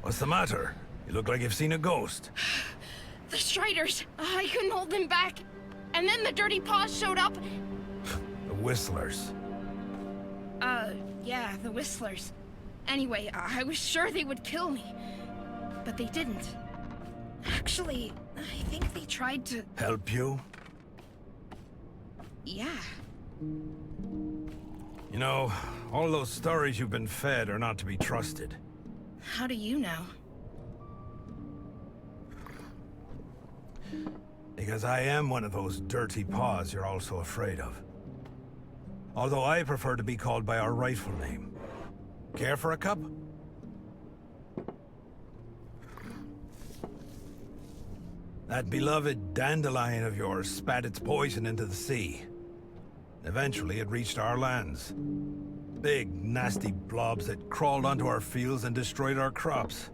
What's the matter? You look like you've seen a ghost. The Striders! I couldn't hold them back. And then the Dirty Paws showed up. The Whistlers. Yeah, the Whistlers. Anyway, I was sure they would kill me. But they didn't. Actually, I think they tried to... Help you? Yeah. You know, all those stories you've been fed are not to be trusted. How do you know? Because I am one of those dirty paws you're all so afraid of. Although I prefer to be called by our rightful name. Care for a cup? That beloved dandelion of yours spat its poison into the sea. Eventually, it reached our lands. Big, nasty blobs that crawled onto our fields and destroyed our crops.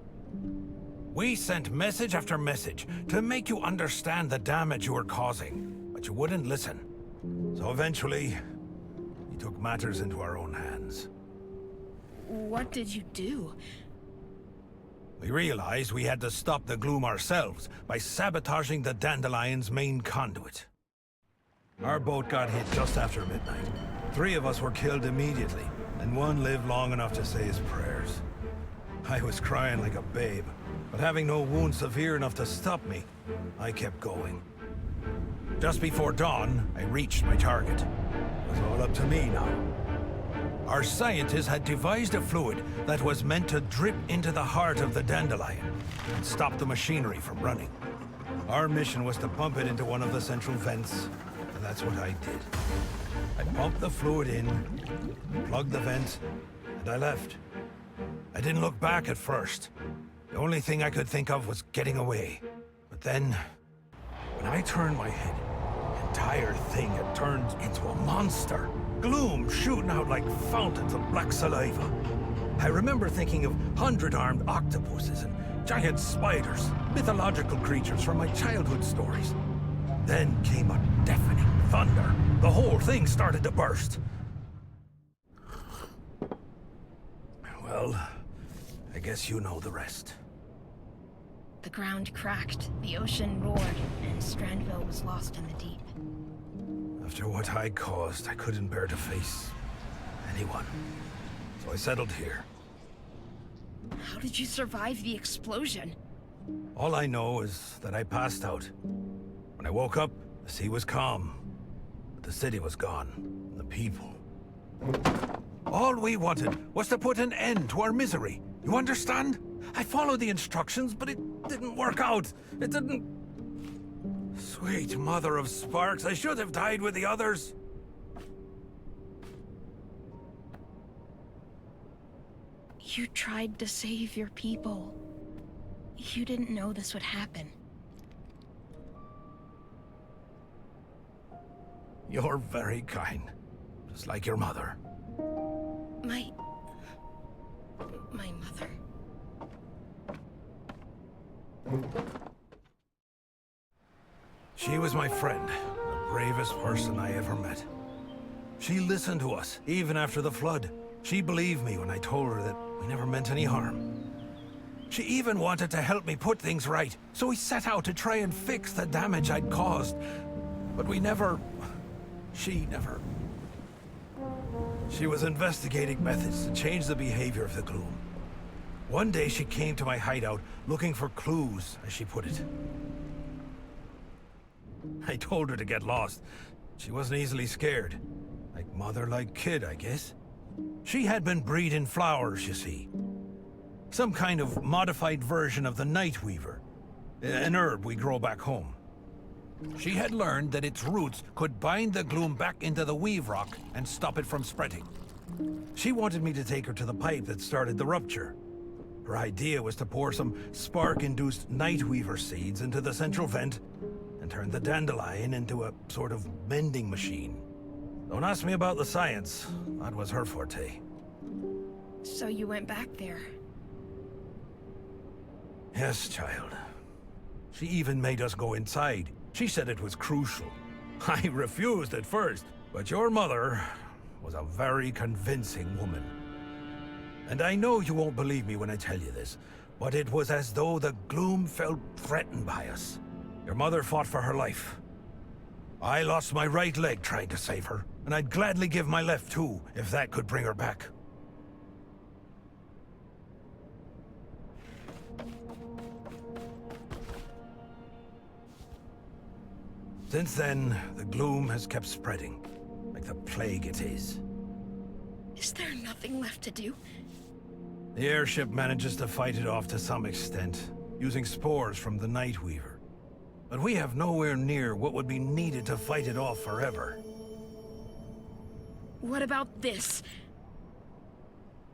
We sent message after message to make you understand the damage you were causing, but you wouldn't listen. So eventually, we took matters into our own hands. What did you do? We realized we had to stop the gloom ourselves by sabotaging the Dandelion's main conduit. Our boat got hit just after midnight. 3 of us were killed immediately, and 1 lived long enough to say his prayers. I was crying like a babe, but having no wound severe enough to stop me, I kept going. Just before dawn, I reached my target. It was all up to me now. Our scientists had devised a fluid that was meant to drip into the heart of the dandelion and stop the machinery from running. Our mission was to pump it into one of the central vents, and that's what I did. I pumped the fluid in, plugged the vent, and I left. I didn't look back at first. The only thing I could think of was getting away. But then, when I turned my head, the entire thing had turned into a monster. Gloom shooting out like fountains of black saliva. I remember thinking of 100-armed octopuses and giant spiders, mythological creatures from my childhood stories. Then came a deafening thunder. The whole thing started to burst. Well, I guess you know the rest. The ground cracked, the ocean roared, and Strandville was lost in the deep. After what I caused, I couldn't bear to face anyone. So I settled here. How did you survive the explosion? All I know is that I passed out. When I woke up, the sea was calm. But the city was gone. And the people. All we wanted was to put an end to our misery. You understand? I followed the instructions, but it didn't work out. It didn't... Sweet mother of sparks, I should have died with the others. You tried to save your people. You didn't know this would happen. You're very kind. Just like your mother. My mother? She was my friend, the bravest person I ever met. She listened to us, even after the flood. She believed me when I told her that we never meant any harm. She even wanted to help me put things right, so we set out to try and fix the damage I'd caused. But we never... She never... She was investigating methods to change the behavior of the gloom. One day she came to my hideout looking for clues, as she put it. I told her to get lost. She wasn't easily scared. Like mother, like kid, I guess. She had been breeding flowers, you see. Some kind of modified version of the night weaver. An herb we grow back home. She had learned that its roots could bind the gloom back into the weave rock and stop it from spreading. She wanted me to take her to the pipe that started the rupture. Her idea was to pour some spark-induced nightweaver seeds into the central vent and turn the dandelion into a sort of mending machine. Don't ask me about the science. That was her forte. So you went back there? Yes, child. She even made us go inside. She said it was crucial. I refused at first, but your mother was a very convincing woman. And I know you won't believe me when I tell you this, But it was as though the gloom felt threatened by us. Your mother fought for her life. I lost my right leg trying to save her, and I'd gladly give my left too, if that could bring her back. Since then, the gloom has kept spreading, like the plague it is. Is there nothing left to do? The airship manages to fight it off to some extent, using spores from the Nightweaver. But we have nowhere near what would be needed to fight it off forever. What about this?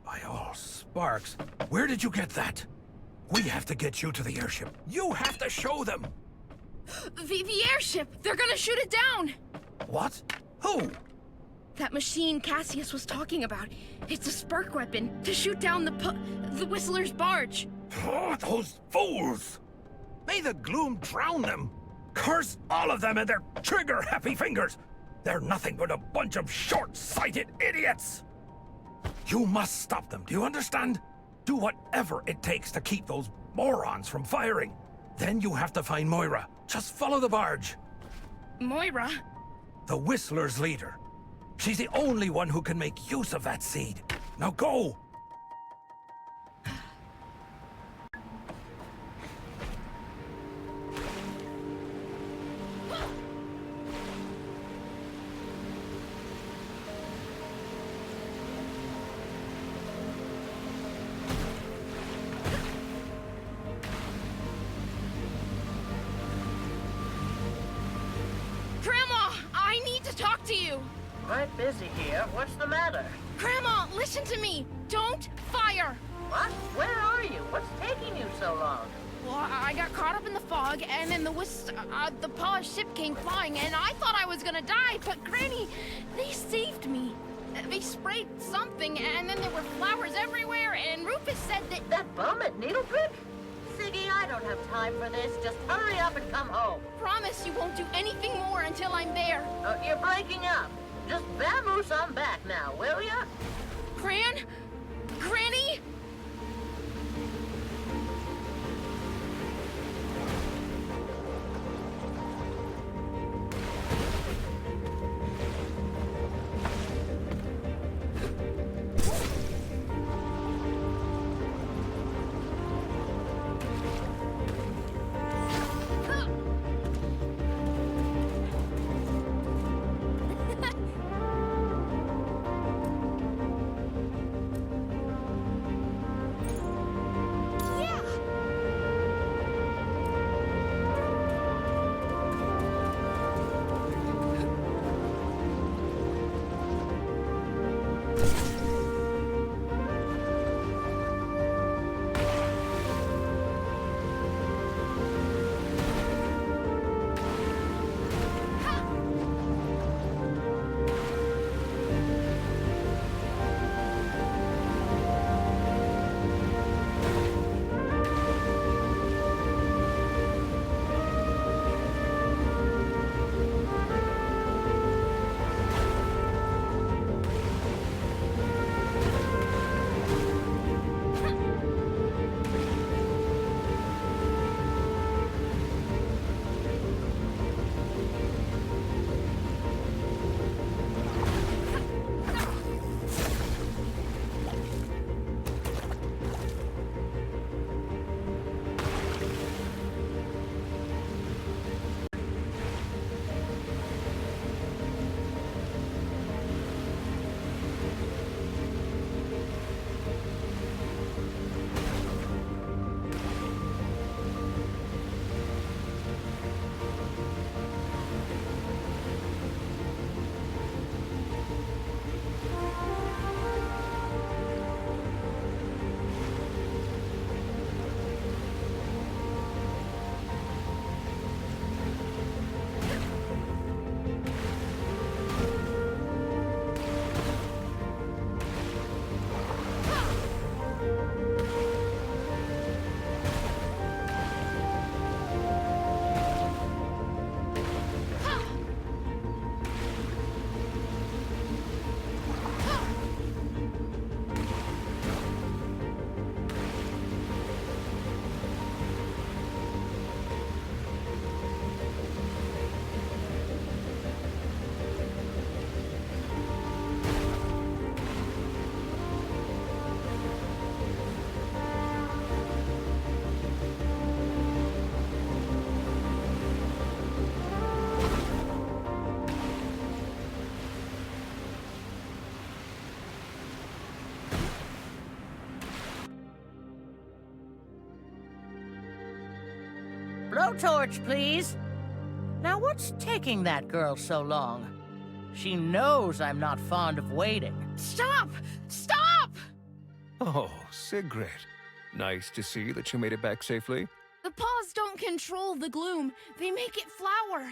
By all sparks, where did you get that? We have to get you to the airship. You have to show them! The airship! They're gonna shoot it down! What? Who? That machine Cassius was talking about. It's a spark weapon to shoot down the Whistler's barge. Oh, those fools! May the gloom drown them! Curse all of them and their trigger-happy fingers! They're nothing but a bunch of short-sighted idiots! You must stop them, do you understand? Do whatever it takes to keep those morons from firing. Then you have to find Moira. Just follow the barge. Moira? The Whistler's leader. She's the only one who can make use of that seed. Now go! Grandma! I need to talk to you! Quite busy here. What's the matter? Grandma, listen to me! Don't fire! What? Where are you? What's taking you so long? Well, I got caught up in the fog, and then the polished ship came flying, and I thought I was gonna die, but Granny, they saved me. They sprayed something, and then there were flowers everywhere, and Rufus said that... That bum at Needlebrick? Siggy, I don't have time for this. Just hurry up and come home. Promise you won't do anything more until I'm there. You're breaking up. Just vamoose on back now, will ya? Granny? blowtorch, please. Now, what's taking that girl so long? She knows I'm not fond of waiting. Stop! Stop! Oh, Sigrid. Nice to see that you made it back safely. The paws don't control the gloom. They make it flower.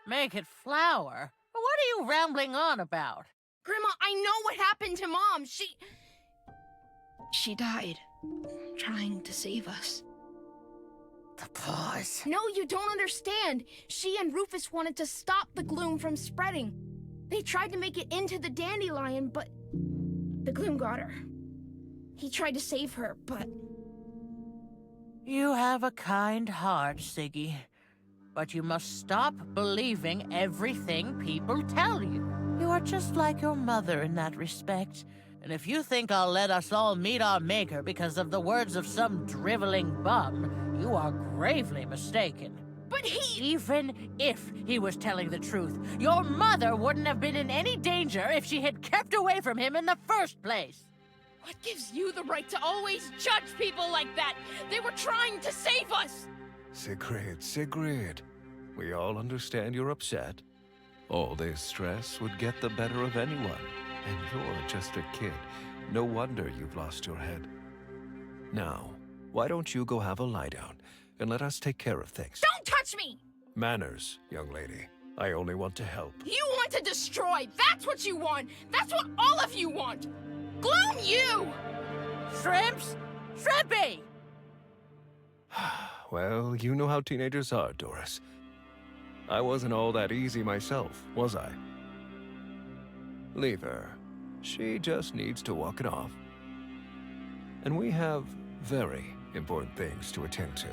Make it flower? What are you rambling on about? Grandma, I know what happened to Mom. She died trying to save us. The paws. No, you don't understand. She and Rufus wanted to stop the gloom from spreading. They tried to make it into the dandelion, but the gloom got her. He tried to save her, but... You have a kind heart, Siggy. But you must stop believing everything people tell you. You are just like your mother in that respect. And if you think I'll let us all meet our maker because of the words of some driveling bum, you are gravely mistaken. But he... Even if he was telling the truth, your mother wouldn't have been in any danger if she had kept away from him in the first place. What gives you the right to always judge people like that? They were trying to save us! Sigrid. We all understand you're upset. All this stress would get the better of anyone. And you're just a kid. No wonder you've lost your head. Now, why don't you go have a lie down and let us take care of things? Don't touch me! Manners, young lady. I only want to help. You want to destroy! That's what you want! That's what all of you want! Gloom you! Shrimps? Shrimpy! Well, you know how teenagers are, Doris. I wasn't all that easy myself, was I? Leave her. She just needs to walk it off. And we have very important things to attend to.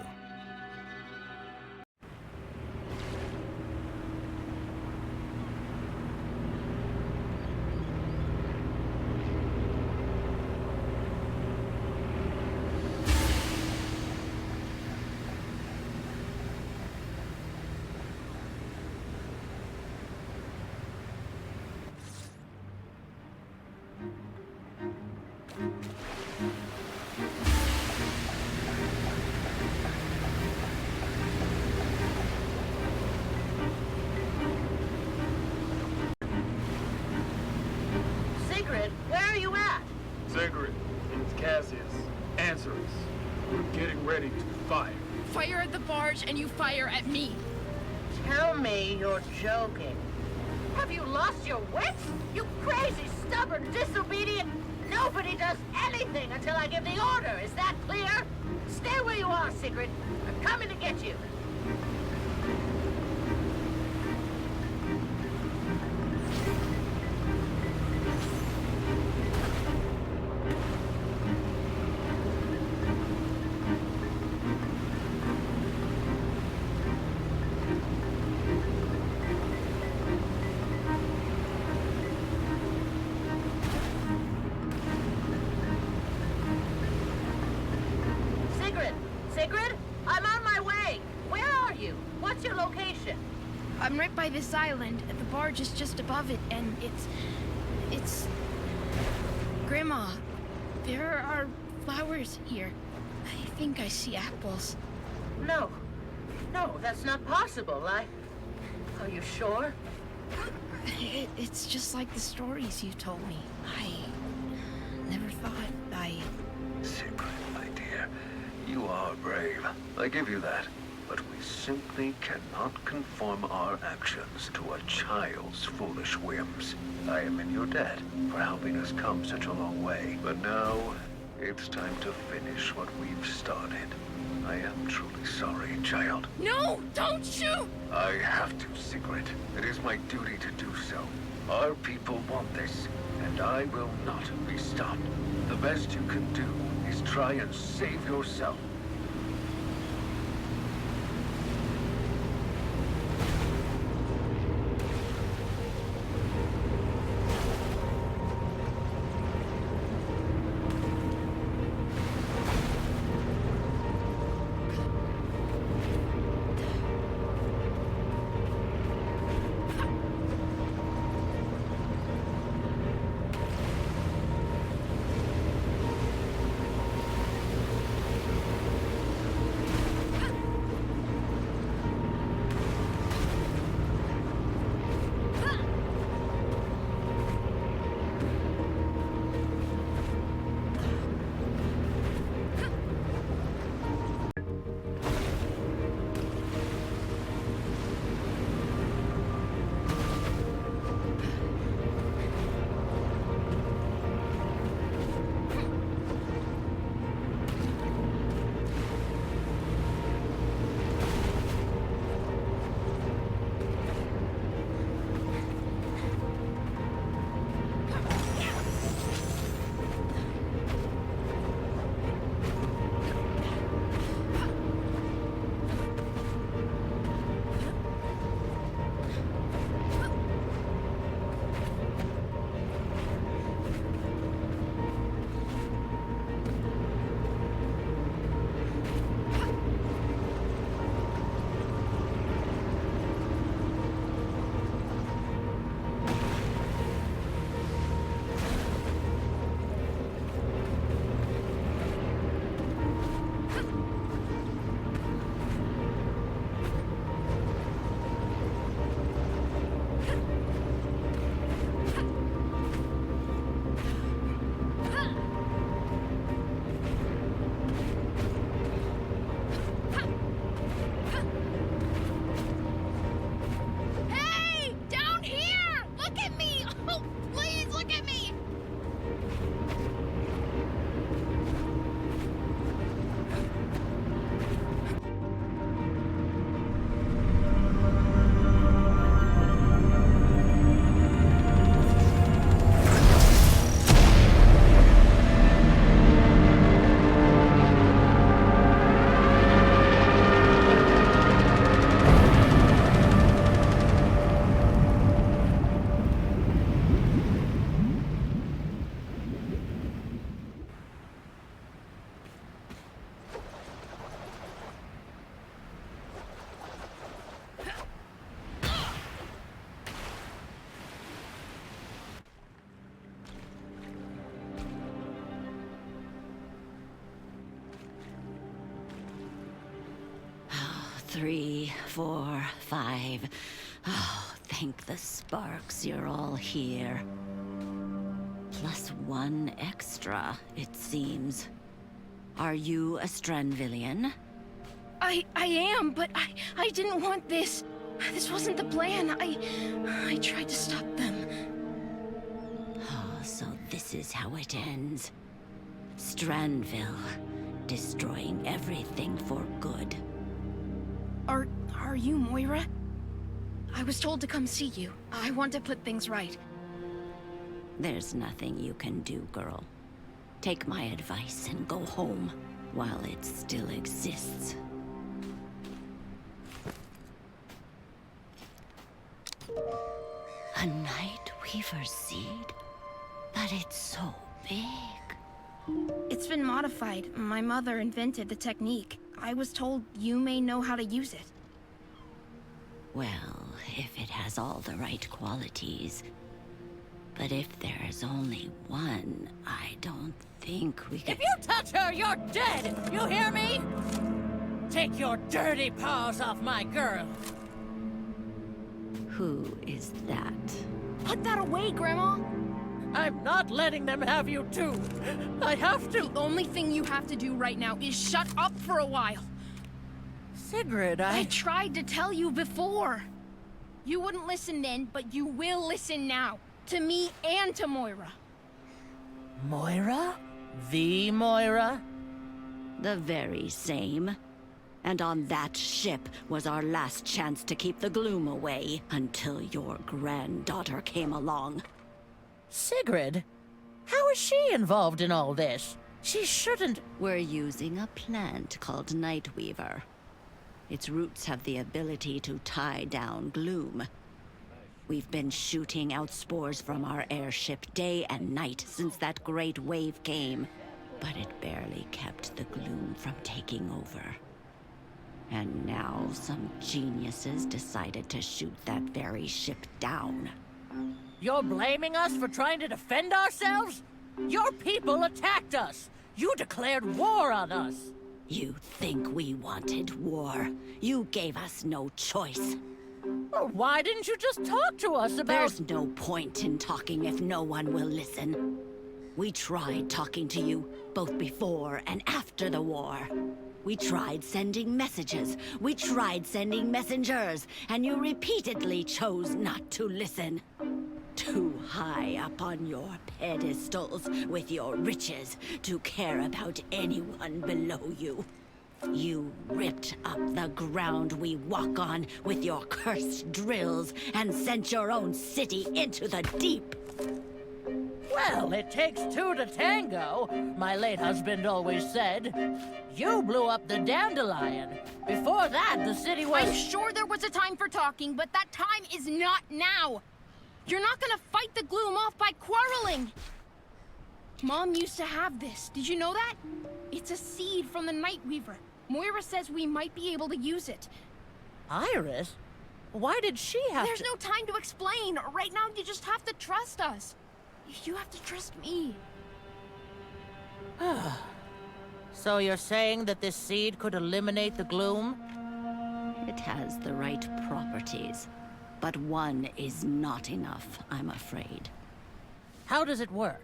Sigrid, where are you at? Sigrid, it's Cassius. Answer us. We're getting ready to fight. Fire at the barge and you fire at me. Tell me you're joking. Have you lost your wits? You crazy, stubborn, disobedient... Nobody does anything until I give the order. Is that clear? Stay where you are, Sigrid. I'm coming to get you. Sigrid, I'm on my way. Where are you? What's your location? I'm right by this island. The barge is just above it, and it's... Grandma, there are flowers here. I think I see apples. No, that's not possible. Are you sure? It's just like the stories you told me. I never thought Sigrid, my dear, you are brave. I give you that. But we simply cannot conform our actions to a child's foolish whims. I am in your debt for helping us come such a long way. But now, it's time to finish what we've started. I am truly sorry, child. No, don't shoot! I have to, Sigrid. It is my duty to do so. Our people want this, and I will not be stopped. The best you can do is try and save yourself. 3, 4, 5. Oh, thank the sparks you're all here. Plus 1 extra, it seems. Are you a Stranvillian? I am, but I didn't want this. This wasn't the plan. I tried to stop them. Oh, so this is how it ends. Stranville, destroying everything for good. Are you Moira? I was told to come see you. I want to put things right. There's nothing you can do, girl. Take my advice and go home while it still exists. A Night Weaver seed? But it's so big. It's been modified. My mother invented the technique. I was told you may know how to use it. Well, if it has all the right qualities. But if there's only one, I don't think we can... If you touch her, you're dead! You hear me? Take your dirty paws off my girl! Who is that? Put that away, Grandma! I'm not letting them have you too! I have to! The only thing you have to do right now is shut up for a while. Sigrid, I tried to tell you before. You wouldn't listen then, but you will listen now. To me and to Moira. Moira? The Moira? The very same. And on that ship was our last chance to keep the gloom away until your granddaughter came along. Sigrid? How is she involved in all this? She shouldn't... We're using a plant called Nightweaver. Its roots have the ability to tie down gloom. We've been shooting out spores from our airship day and night since that great wave came, but it barely kept the gloom from taking over. And now some geniuses decided to shoot that very ship down. You're blaming us for trying to defend ourselves? Your people attacked us! You declared war on us! You think we wanted war? You gave us no choice. Well, why didn't you just talk to us about... There's no point in talking if no one will listen. We tried talking to you, both before and after the war. We tried sending messages. We tried sending messengers, and you repeatedly chose not to listen. Too high up on your pedestals with your riches to care about anyone below you. You ripped up the ground we walk on with your cursed drills and sent your own city into the deep. Well, it takes two to tango, my late husband always said. You blew up the dandelion. Before that, the city was... I'm sure there was a time for talking, but that time is not now. You're not gonna fight the gloom off by quarreling. Mom used to have this. Did you know that? It's a seed from the Nightweaver. Moira says we might be able to use it. Iris? Why did she have There's no time to explain. Right now, you just have to trust us. You have to trust me. So you're saying that this seed could eliminate the gloom? It has the right properties, but one is not enough, I'm afraid. How does it work?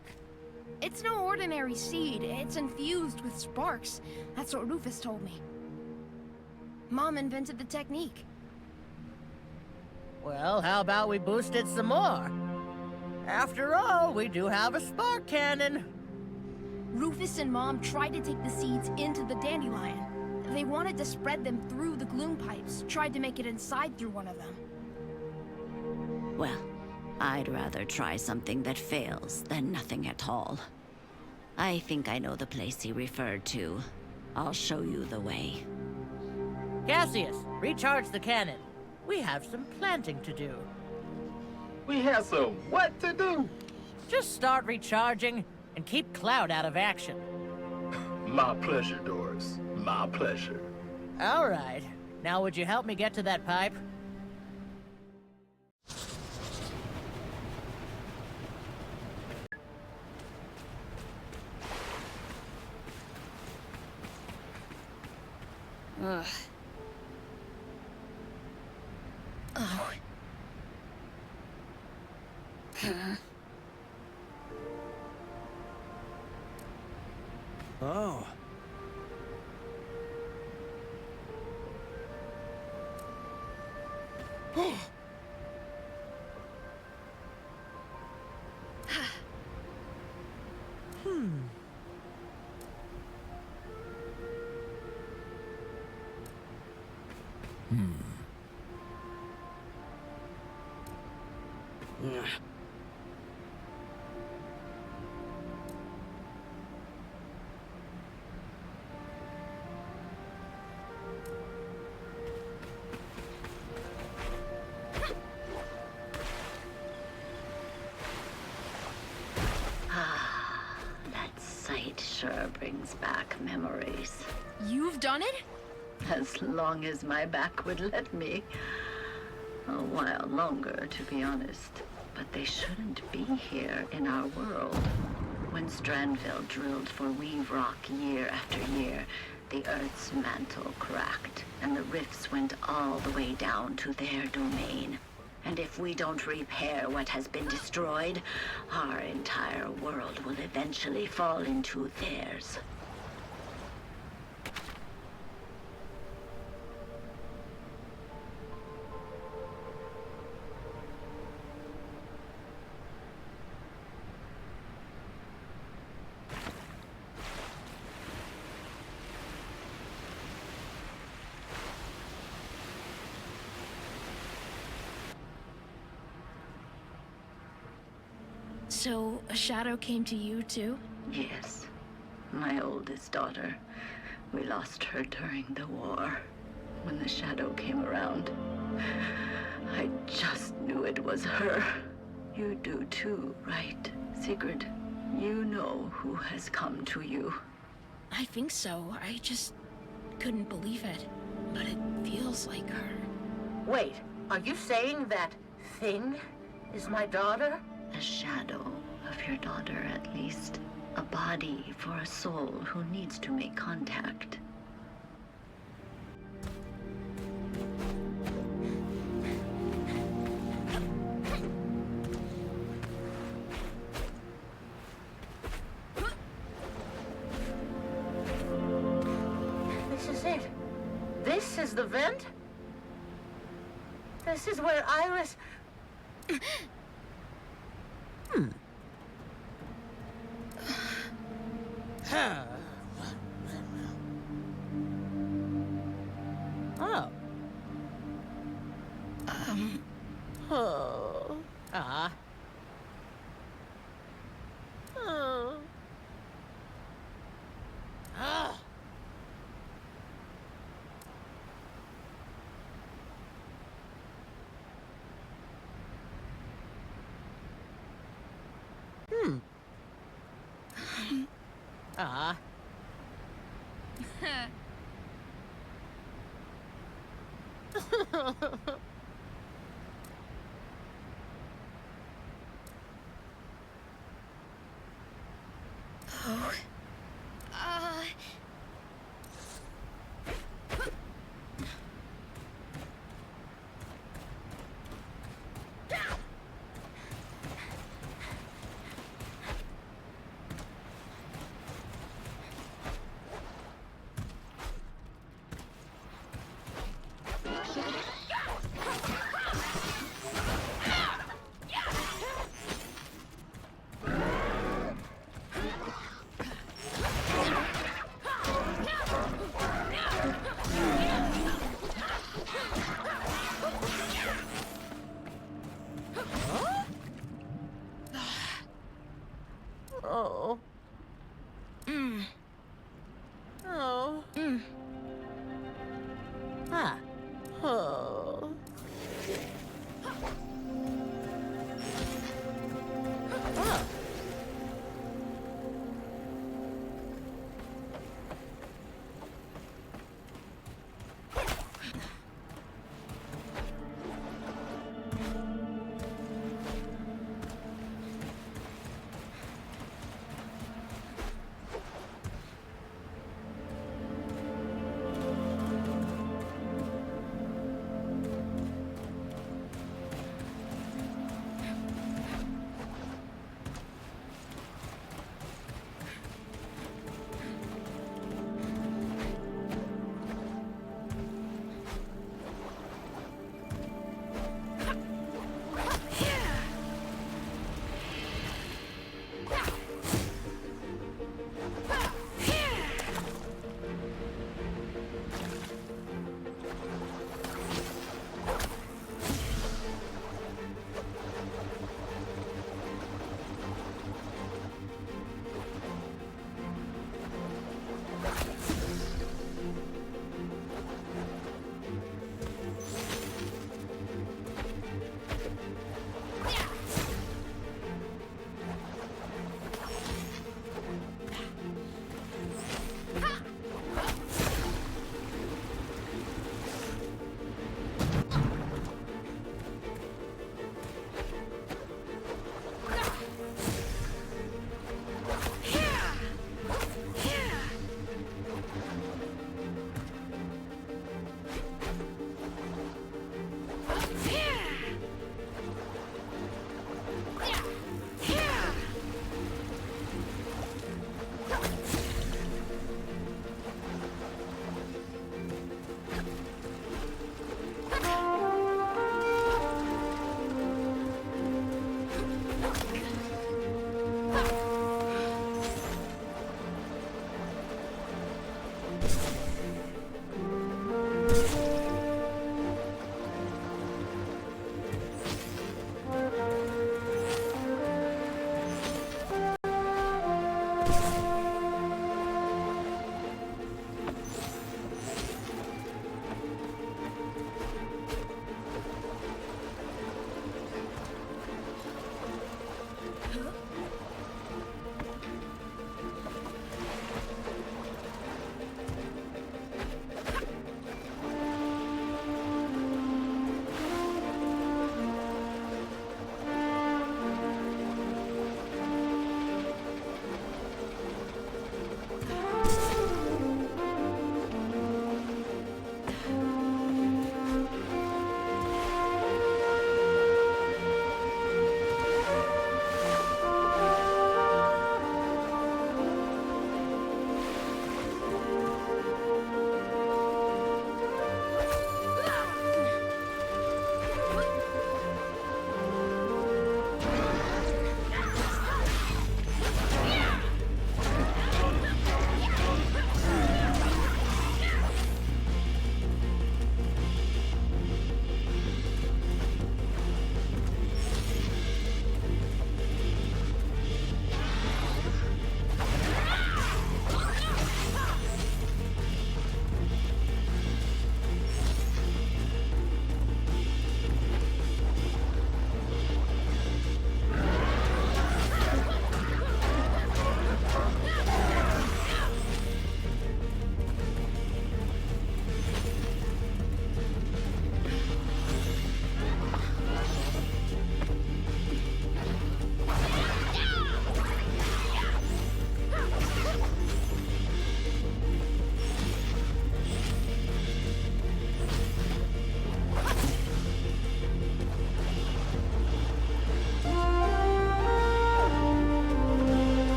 It's no ordinary seed. It's infused with sparks. That's what Rufus told me. Mom invented the technique. Well, how about we boost it some more? After all, we do have a spark cannon. Rufus and Mom tried to take the seeds into the dandelion. They wanted to spread them through the gloom pipes, tried to make it inside through one of them. Well, I'd rather try something that fails than nothing at all. I think I know the place he referred to. I'll show you the way. Cassius, recharge the cannon. We have some planting to do. We have some what to do? Just start recharging and keep Cloud out of action. My pleasure, Doris. My pleasure. All right. Now would you help me get to that pipe? Ugh. Oh. That sight sure brings back memories. You've done it? As long as my back would let me. A while longer, to be honest. But they shouldn't be here in our world. When Strandville drilled for Weave Rock year after year, the Earth's mantle cracked, and the rifts went all the way down to their domain. And if we don't repair what has been destroyed, our entire world will eventually fall into theirs. So, a shadow came to you too? Yes, my oldest daughter. We lost her during the war. When the shadow came around, I just knew it was her. You do too, right, Sigrid? You know who has come to you. I think so. I just couldn't believe it. But it feels like her. Wait, are you saying that thing is my daughter? A shadow of your daughter, at least. A body for a soul who needs to make contact. This is it. This is the vent? This is where Iris... Oh. Oh. Ah. Oh. Ah. Ah. Oh.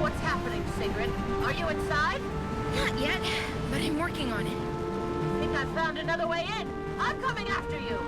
What's happening, Sigrid? Are you inside? Not yet, but I'm working on it. I think I've found another way in. I'm coming after you.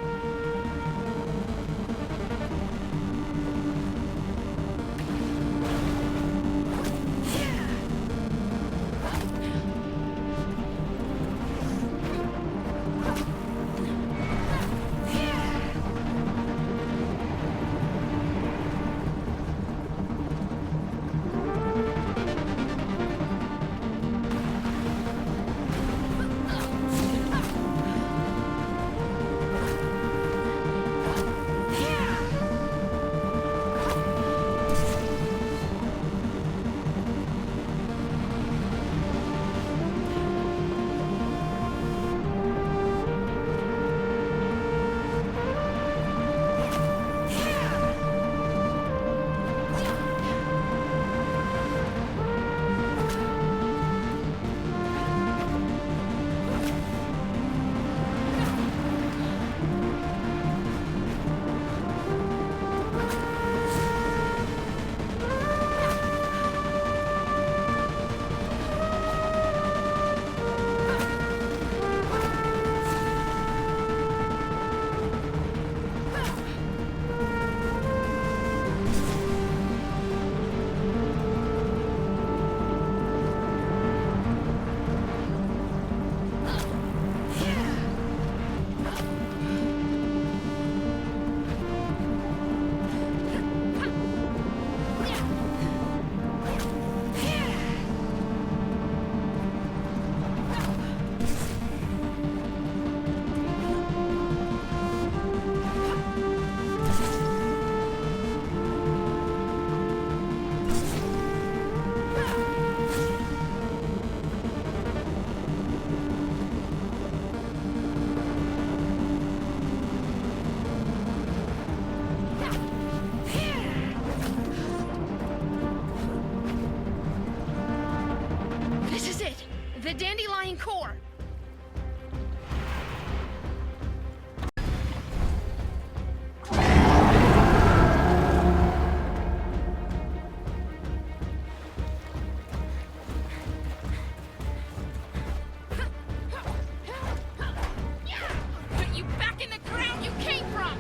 The dandelion core. Put you back in the ground you came from.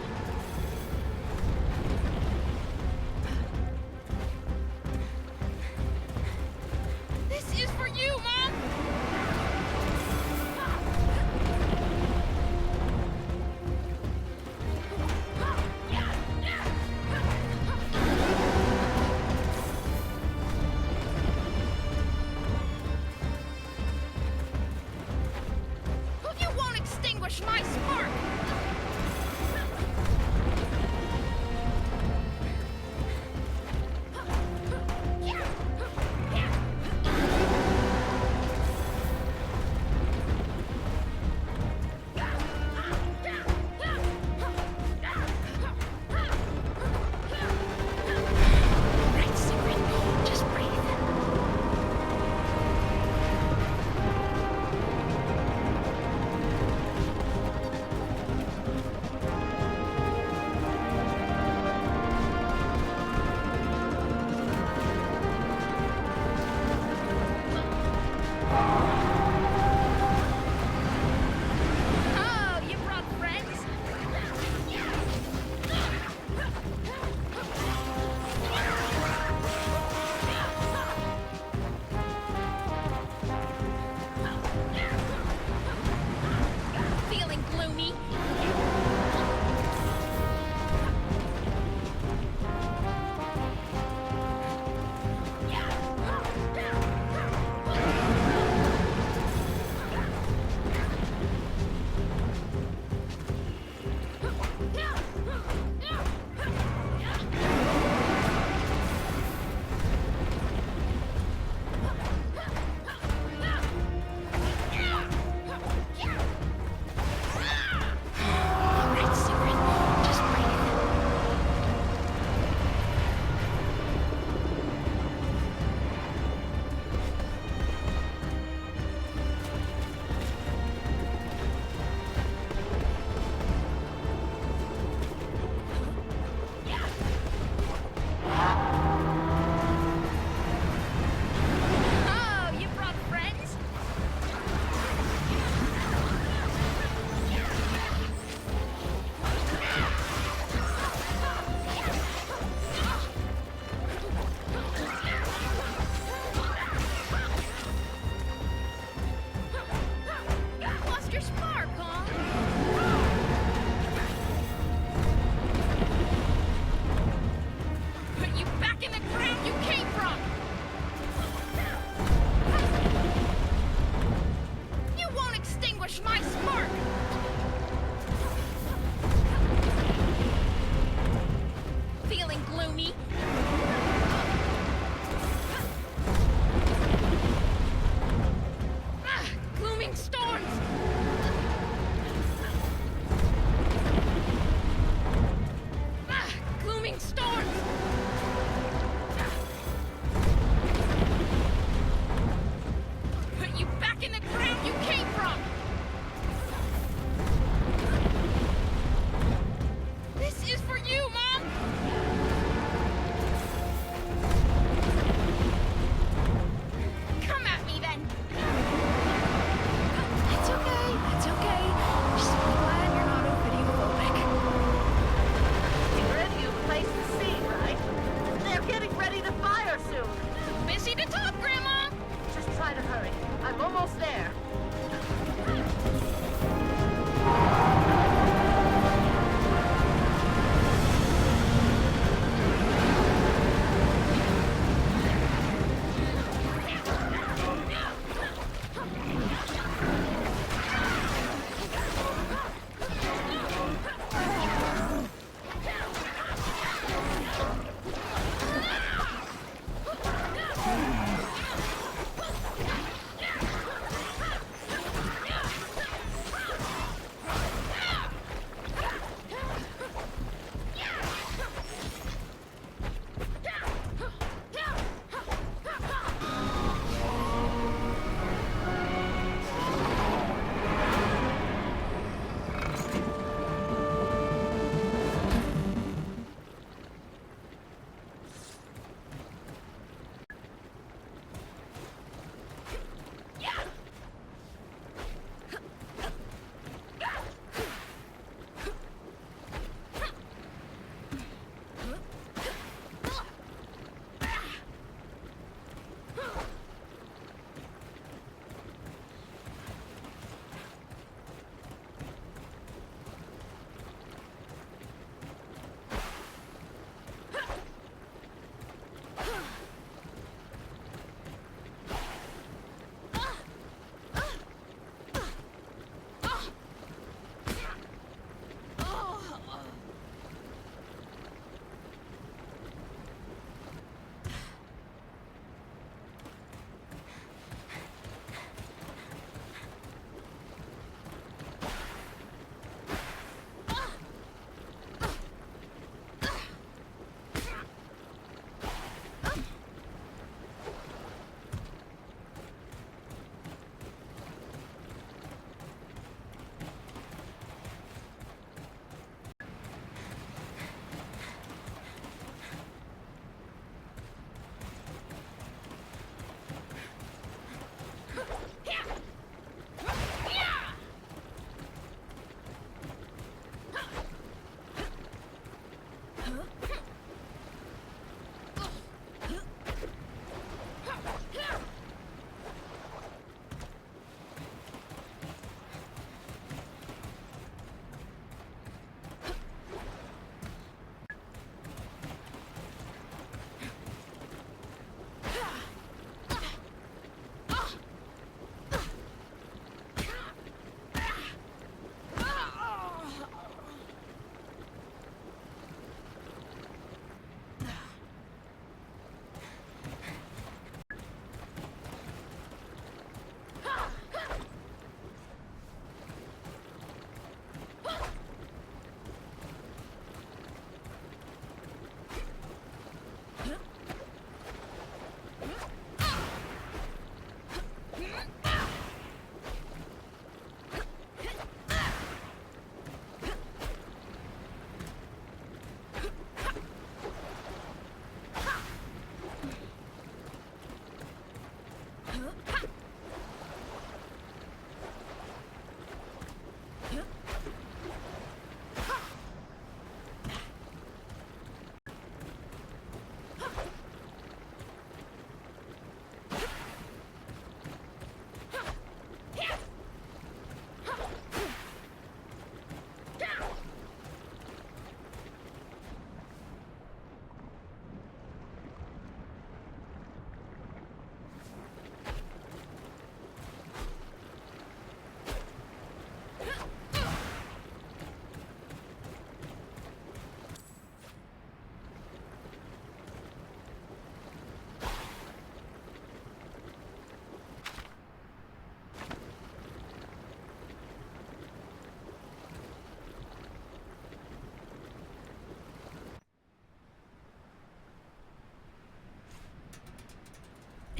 This is for you, Mom.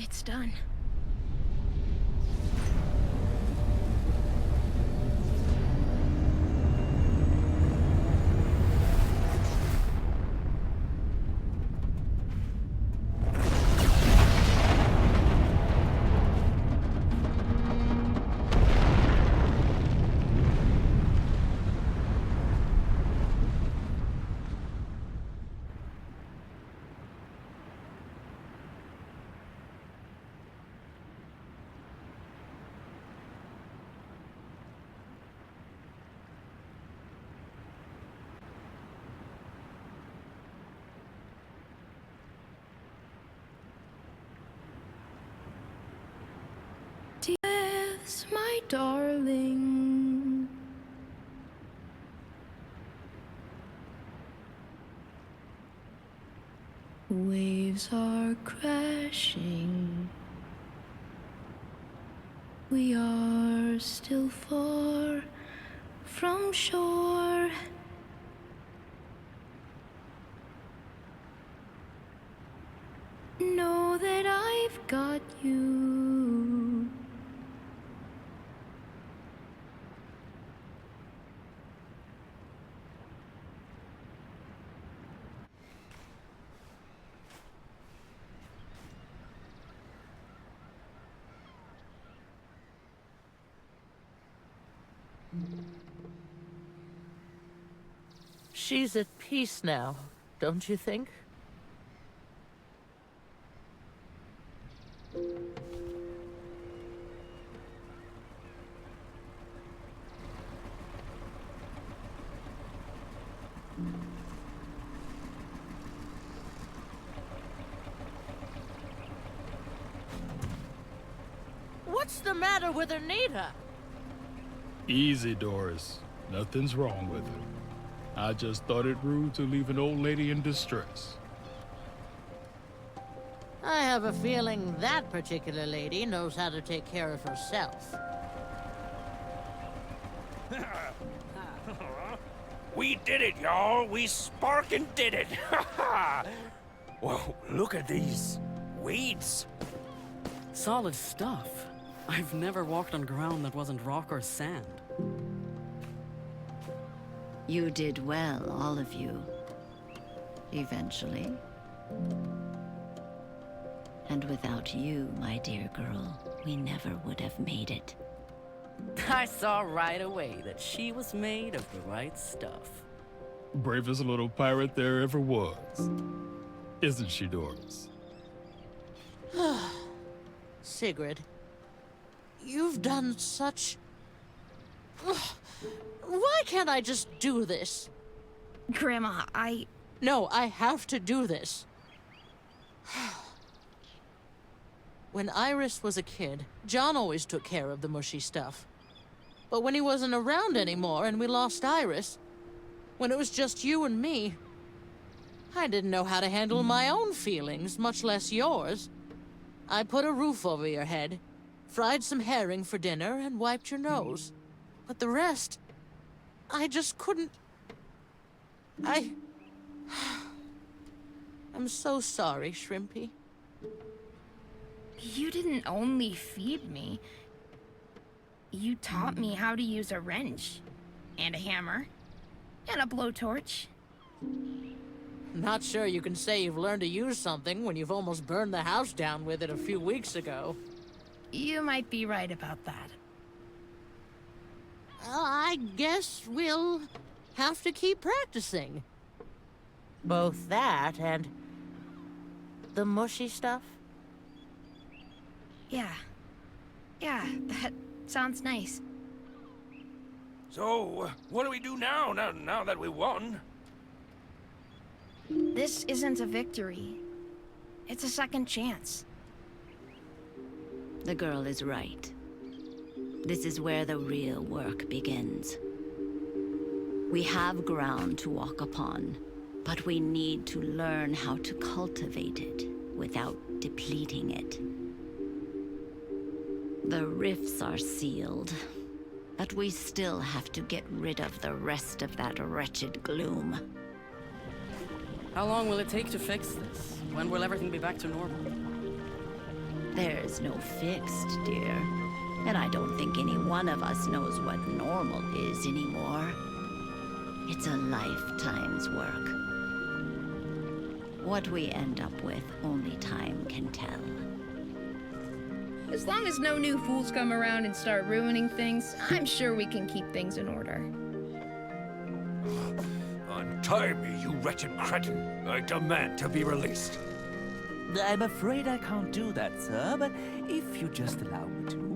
It's done. Yes, my darling. Waves are crashing. We are still far from shore. Know that I've got you. She's at peace now, don't you think? What's the matter with Anita? Easy, Doris. Nothing's wrong with her. I just thought it rude to leave an old lady in distress. I have a feeling that particular lady knows how to take care of herself. We did it, y'all. We sparkin' did it. Whoa, look at these weeds. Solid stuff. I've never walked on ground that wasn't rock or sand. You did well, all of you. Eventually. And without you, my dear girl, we never would have made it. I saw right away that she was made of the right stuff. Bravest little pirate there ever was. Isn't she, Doris? Sigrid, you've done such... Why can't I just do this? Grandma, No, I have to do this. When Iris was a kid, John always took care of the mushy stuff. But when he wasn't around anymore and we lost Iris, when it was just you and me, I didn't know how to handle my own feelings, much less yours. I put a roof over your head, fried some herring for dinner, and wiped your nose. But the rest, I just couldn't... I'm so sorry, Shrimpy. you didn't only feed me. You taught me how to use a wrench, and a hammer, and a blowtorch. Not sure you can say you've learned to use something when you've almost burned the house down with it a few weeks ago. You might be right about that. I guess we'll have to keep practicing. Both that and the mushy stuff. Yeah, that sounds nice. So, what do we do now that we won? This isn't a victory. It's a second chance. The girl is right. This is where the real work begins. We have ground to walk upon, but we need to learn how to cultivate it without depleting it. The rifts are sealed, but we still have to get rid of the rest of that wretched gloom. How long will it take to fix this? When will everything be back to normal? There's no fixed, dear. And I don't think any one of us knows what normal is anymore. It's a lifetime's work. What we end up with, only time can tell. As long as no new fools come around and start ruining things, I'm sure we can keep things in order. Untie me, you wretched cretin! I demand to be released. I'm afraid I can't do that, sir, but if you just allow me to...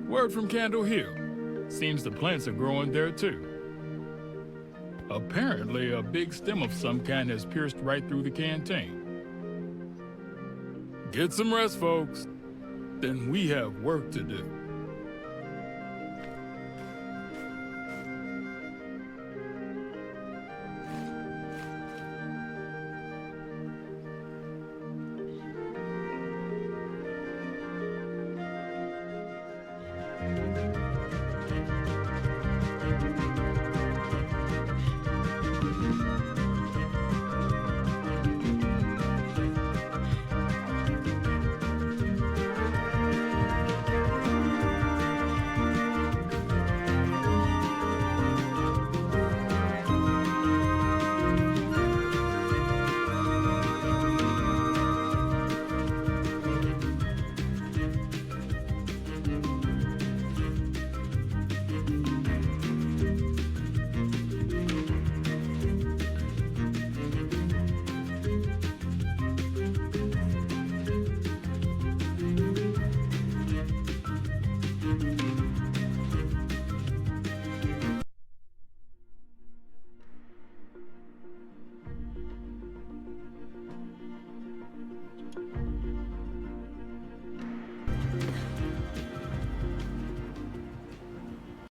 Word from Candle Hill. Seems the plants are growing there too. Apparently, a big stem of some kind has pierced right through the canteen. Get some rest, folks. Then we have work to do.